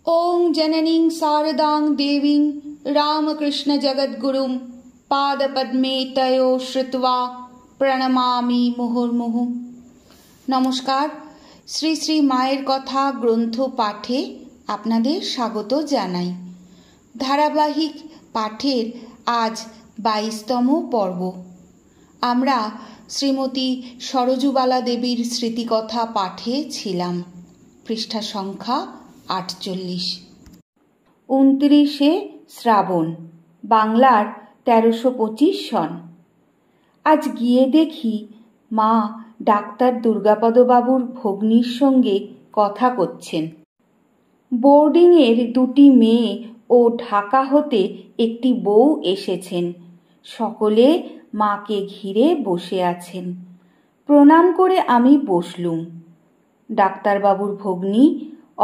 ओं जननीं शारदां देवीं रामकृष्ण जगद्गुरुं पादपद्मे तयो श्रुत्वा প্রণমামি মুহুর্মুহু। নমস্কার। শ্রী শ্রী মায়ের কথা গ্রন্থ পাঠে আপনাদের স্বাগত জানাই। ধারাবাহিক পাঠের আজ 22তম পর্ব। আমরা শ্রীমতী সরজুবালা দেবীর স্মৃতিকথা পাঠে ছিলাম। পৃষ্ঠা সংখ্যা 48। 29শে শ্রাবণ, বাংলার 1325 সন। আজ গিয়ে দেখি মা ডাক্তার দুর্গাপদবাবুর ভগ্নীর সঙ্গে কথা করছেন। বোর্ডিংয়ের দুটি মেয়ে ও ঢাকা হতে একটি বউ এসেছেন। সকলে মাকে ঘিরে বসে আছেন। প্রণাম করে আমি বসলুম। ডাক্তারবাবুর ভগ্নী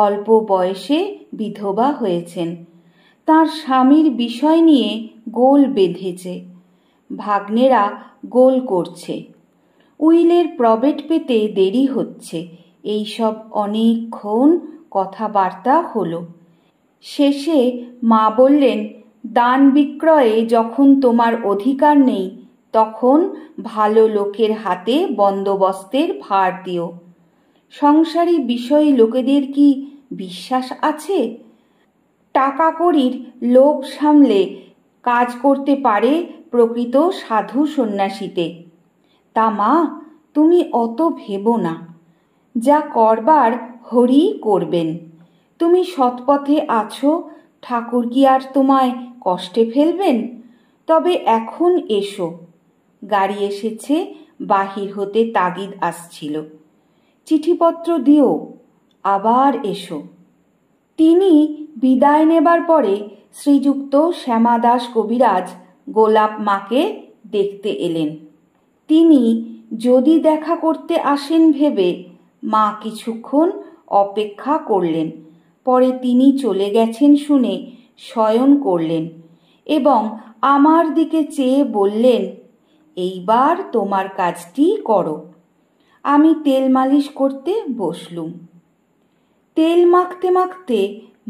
অল্প বয়সে বিধবা হয়েছেন। তার স্বামীর বিষয় নিয়ে গোল বেঁধেছে। ভাগ্নেরা গোল করছে। উইলের প্রবেট পেতে দেরি হচ্ছে। এইসব অনেকক্ষণ কথাবার্তা হলো। শেষে মা বললেন, দান বিক্রয়ে যখন তোমার অধিকার নেই তখন ভালো লোকের হাতে বন্দোবস্তের ভার দিও। সংসারী বিষয়ী লোকেদের কি বিশ্বাস আছে? টাকা কড়ির লোভ সামলে কাজ করতে পারে প্রকৃত সাধু সন্ন্যাসীতে। তা মা, তুমি অত ভেবো না। যা করবার হরি করবেন। তুমি সৎপথে আছো, ঠাকুর কি আর তোমায় কষ্টে ফেলবেন? তবে এখন এসো। গাড়ি এসেছে, বাহির হতে তাগিদ আসছিল। চিঠিপত্র দিও, আবার এসো। তিনি বিদায় নেবার পরে শ্রীযুক্ত শ্যামাদাস কবিরাজ গোলাপ মাকে দেখতে এলেন। তিনি যদি দেখা করতে আসেন ভেবে মা কিছুক্ষণ অপেক্ষা করলেন। পরে তিনি চলে গেছেন শুনে শয়ন করলেন এবং আমার দিকে চেয়ে বললেন, এইবার তোমার কাজটি করো। আমি তেল মালিশ করতে বসলুম। তেল মাখতে মাখতে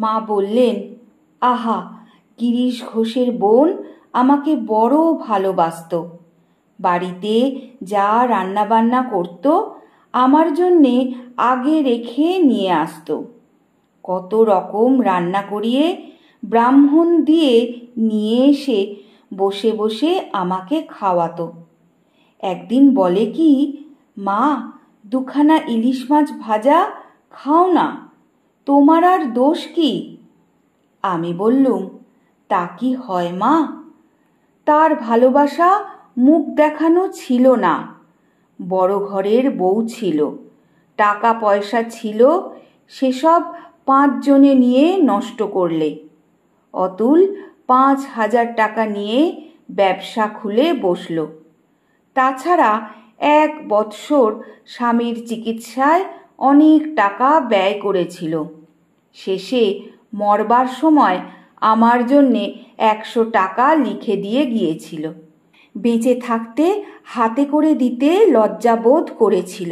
মা বললেন, আহা, গিরিশ ঘোষের বোন আমাকে বড় ভালোবাসত। বাড়িতে যা রান্নাবান্না করত আমার জন্যে আগে রেখে নিয়ে আসত। কত রকম রান্না করিয়ে ব্রাহ্মণ দিয়ে নিয়ে এসে বসে বসে আমাকে খাওয়াতো। একদিন বলে কি, মা, দুখানা ইলিশ মাছ ভাজা খাও না, তোমার আর দোষ কি? আমি বললুম, তা কি হয় মা? তার ভালোবাসা মুখ দেখানো ছিল না। বড় ঘরের বউ ছিল, টাকা পয়সা ছিল, সেসব 5 জনে নিয়ে নষ্ট করলে। অতুল 5,000 টাকা নিয়ে ব্যবসা খুলে বসল। তাছাড়া 1 বৎসর স্বামীর চিকিৎসায় অনেক টাকা ব্যয় করেছিল। শেষে মরবার সময় আমার জন্যে 100 টাকা লিখে দিয়ে গিয়েছিল। বেঁচে থাকতে হাতে করে দিতে লজ্জাবোধ করেছিল।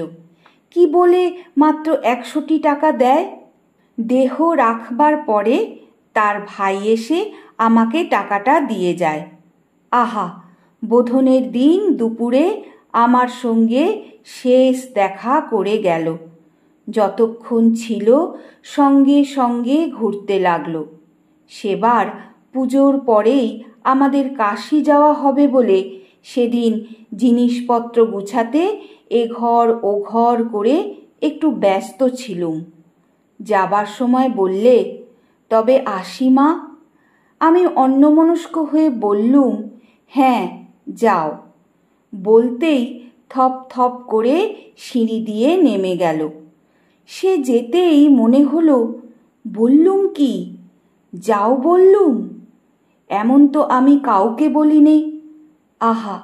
কি বলে মাত্র 100টি টাকা দেয়? দেহ রাখবার পরে তার ভাই এসে আমাকে টাকাটা দিয়ে যায়। আহা, বোধনের দিন দুপুরে আমার সঙ্গে শেষ দেখা করে গেল। যতক্ষণ ছিল সঙ্গে সঙ্গে ঘুরতে লাগলো। সেবার পুজোর পরেই আমাদের কাশি যাওয়া হবে বলে সেদিন জিনিসপত্র গুছাতে এঘর ওঘর করে একটু ব্যস্ত ছিলুম। যাবার সময় বললে, তবে আসি মা। আমি অন্যমনস্ক হয়ে বললুম, হ্যাঁ যাও। বলতেই থপ থপ করে সিঁড়ি দিয়ে নেমে গেল। সে যেতেই মনে হলো, বললুম কি, যাও বললুম। এমন তো আমি কাউকে বলিনি। আহা,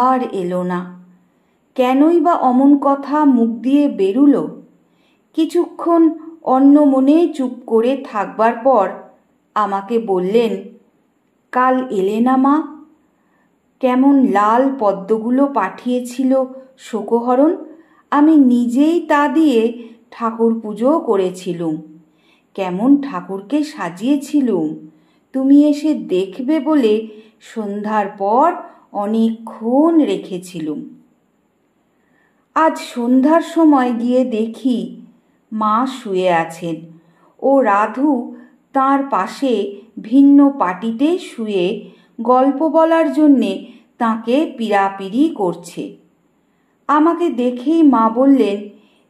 আর এলো না। কেনই বা অমন কথা মুখ দিয়ে বেরুলো? কিছুক্ষণ অন্য মনে চুপ করে থাকবার পর আমাকে বললেন, কাল এলে না মা? কেমন লাল পদ্মগুলো পাঠিয়েছিল শোকহরণ, আমি নিজেই তা দিয়ে ঠাকুর পুজো করেছিলুম। কেমন ঠাকুরকে সাজিয়েছিলুম, তুমি এসে দেখবে বলে সন্ধ্যার পর অনেকক্ষণ রেখেছিলুম। আজ সন্ধ্যার সময় গিয়ে দেখি মা শুয়ে আছেন ও রাধু তার পাশে ভিন্ন পাটিতে শুয়ে গল্প বলার জন্যে তাকে পীড়াপিড়ি করছে। আমাকে দেখেই মা বললেন,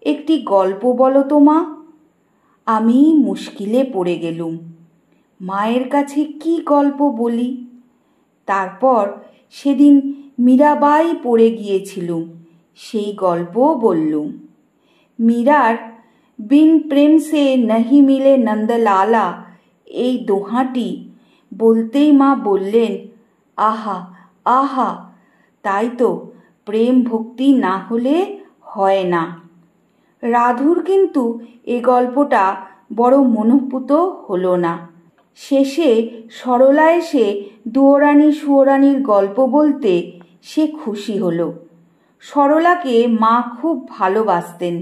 একটি গল্প বলো তো মা। আমি মুশকিলে পড়ে গেলুম, মায়ের কাছে কি গল্প বলি। তারপর সেদিন মীরাবাই পড়ে গিয়েছিলুম, সেই গল্প বললুম। মীরার বিন প্রেম সে নাহি মিলে নন্দলালা এই দোহাটি বলতেই মা বললেন, আহা আহা, তাই তো, প্রেম ভক্তি না হলে হয় না। রাধুর কিন্তু এ গল্পটা বড় মনোপুত হলো না। শেষে সরলা এসে দুয়োরানী সুয়োরানীর গল্প বলতে সে খুশি হলো। সরলাকে মা খুব ভালোবাসতেন।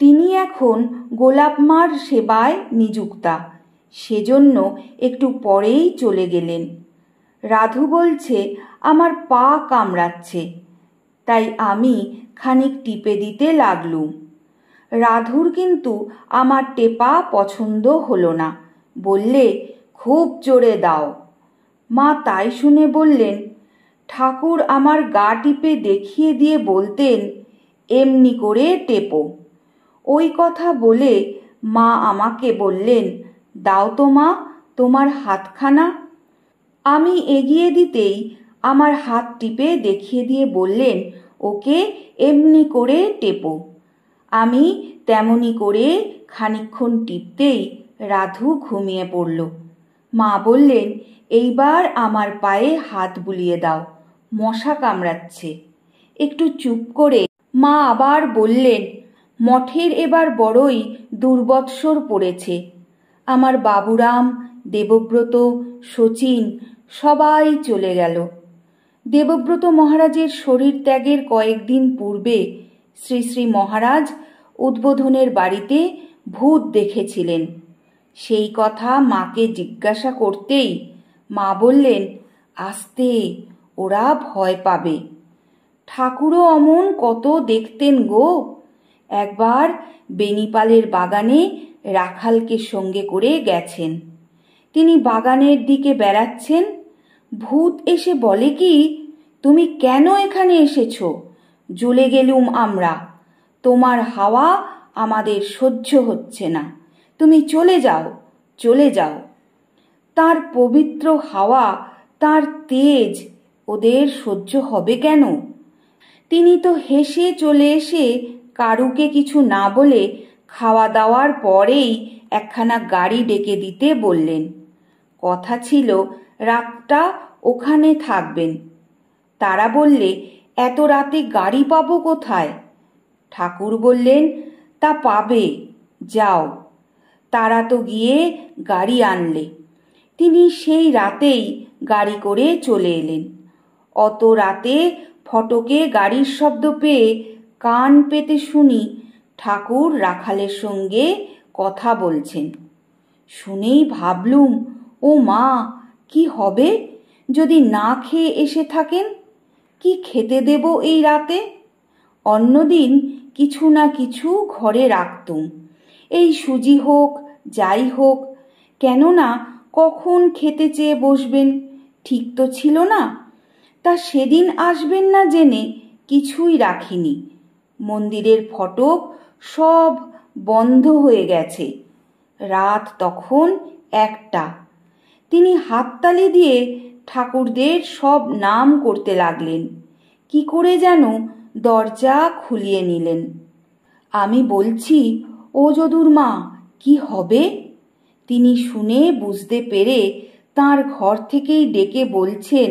তিনি এখন গোলাপ মার সেবায় নিযুক্তা, সেজন্য একটু পরেই চলে গেলেন। রাধু বলছে আমার পা কামড়াচ্ছে, তাই আমি খানিক টিপে দিতে লাগলুম। রাধুর কিন্তু আমার টেপা পছন্দ হলো না, বললে খুব জোরে দাও। মা তাই শুনে বললেন, ঠাকুর আমার গা টিপে দেখিয়ে দিয়ে বলতেন, এমনি করে টেপো। ওই কথা বলে মা আমাকে বললেন, দাও তো মা তোমার হাতখানা। আমি এগিয়ে দিতেই আমার হাত টিপে দেখিয়ে দিয়ে বললেন, ওকে এমনি করে টেপো। আমি তেমনি করে খানিকক্ষণ টিপতেই রাধু ঘুমিয়ে পড়ল। মা বললেন, এইবার আমার পায়ে হাত বুলিয়ে দাও, মশা কামড়াচ্ছে। একটু চুপ করে মা আবার বললেন, মঠের এবার বড়ই দুর্বৎসর পড়েছে। আমার বাবুরাম, দেবব্রত, শচীন সবাই চলে গেল। দেবব্রত মহারাজের শরীর ত্যাগের কয়েকদিন পূর্বে শ্রী শ্রী মহারাজ উদ্বোধনের বাড়িতে ভূত দেখেছিলেন। সেই কথা মাকে জিজ্ঞাসা করতেই মা বললেন, আস্তে, ওরা ভয় পাবে। ঠাকুরও অমন কত দেখতেন গো। একবার বেনিপালের বাগানে রাখালকে সঙ্গে করে গেছেন। তিনি বাগানের দিকে বেড়াচ্ছেন। ভূত এসে বলে কি, তুমি কেন এখানে এসেছ? জ্বলে গেলুম আমরা, তোমার হাওয়া আমাদের সহ্য হচ্ছে না, তুমি চলে যাও, চলে যাও। তার পবিত্র হাওয়া, তার তেজ ওদের সহ্য হবে কেন? তিনি তো হেসে চলে এসে কারুকে কিছু না বলে খাওয়া দাওয়ার পরেই একখানা গাড়ি ডেকে দিতে বললেন। কথা ছিল রাতটা ওখানে থাকবেন। তারা বললে, এত রাতে গাড়ি পাবো কোথায়? ঠাকুর বললেন, তা পাবে, যাও। তারা তো গিয়ে গাড়ি আনলে। তিনি সেই রাতেই গাড়ি করে চলে এলেন। অত রাতে ফটকে গাড়ির শব্দ পেয়ে কান পেতে শুনি ঠাকুর রাখালের সঙ্গে কথা বলছেন। শুনেই ভাবলুম, ও মা, কি হবে যদি না খেয়ে এসে থাকেন? কি খেতে দেব এই রাতে? অন্যদিন কিছু না কিছু ঘরে রাখতুম, এই সুজি হোক যাই হোক, কেননা কখন খেতে চেয়ে বসবেন ঠিক তো ছিল না। তা সেদিন আসবেন না জেনে কিছুই রাখিনি। মন্দিরের ফটক সব বন্ধ হয়ে গেছে। রাত তখন 1টা। তিনি হাততালি দিয়ে ঠাকুরদের সব নাম করতে লাগলেন। কি করে যেন দরজা খুলিয়ে নিলেন। আমি বলছি, ও যদুর মা, কি হবে? তিনি শুনে বুঝতে পেরে তাঁর ঘর থেকেই ডেকে বলছেন,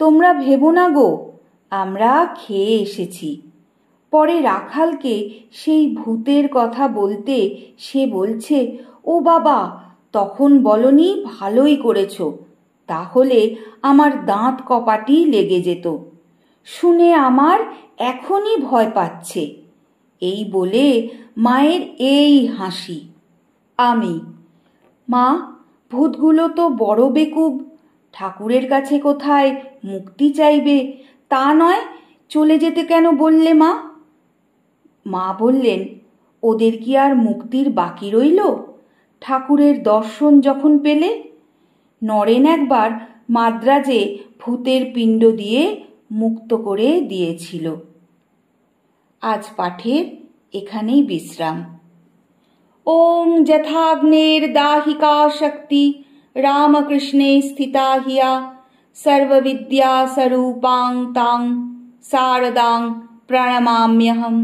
তোমরা ভেবো না গো, আমরা খেয়ে এসেছি। পরে রাখালকে সেই ভূতের কথা বলতে সে বলছে, ও বাবা, তখন বলনি, ভালোই করেছ, তাহলে আমার দাঁত কপাটি লেগে যেত। শুনে আমার এখনই ভয় পাচ্ছে। এই বলে মায়ের এই হাসি। আমি মা, ভূতগুলো তো বড় বেকুব, ঠাকুরের কাছে কোথায় মুক্তি চাইবে তা নয়, চলে যেতে কেন বললে মা? মা বললেন, ওদের কি আর মুক্তির বাকি রইল? ঠাকুরের দর্শন যখন পেলে। নরেন একবার মাদ্রাজে ভূতের পিণ্ড দিয়ে মুক্ত করে দিয়েছিল। আজ পাঠের এখানেই বিশ্রাম। ওং যথাগ্নের দাহিকা শক্তি রামকৃষ্ণে স্থিতা হিয়া সর্ববিদ্যা স্বরূপাং তাং শারদাং প্রণমাম্যহম।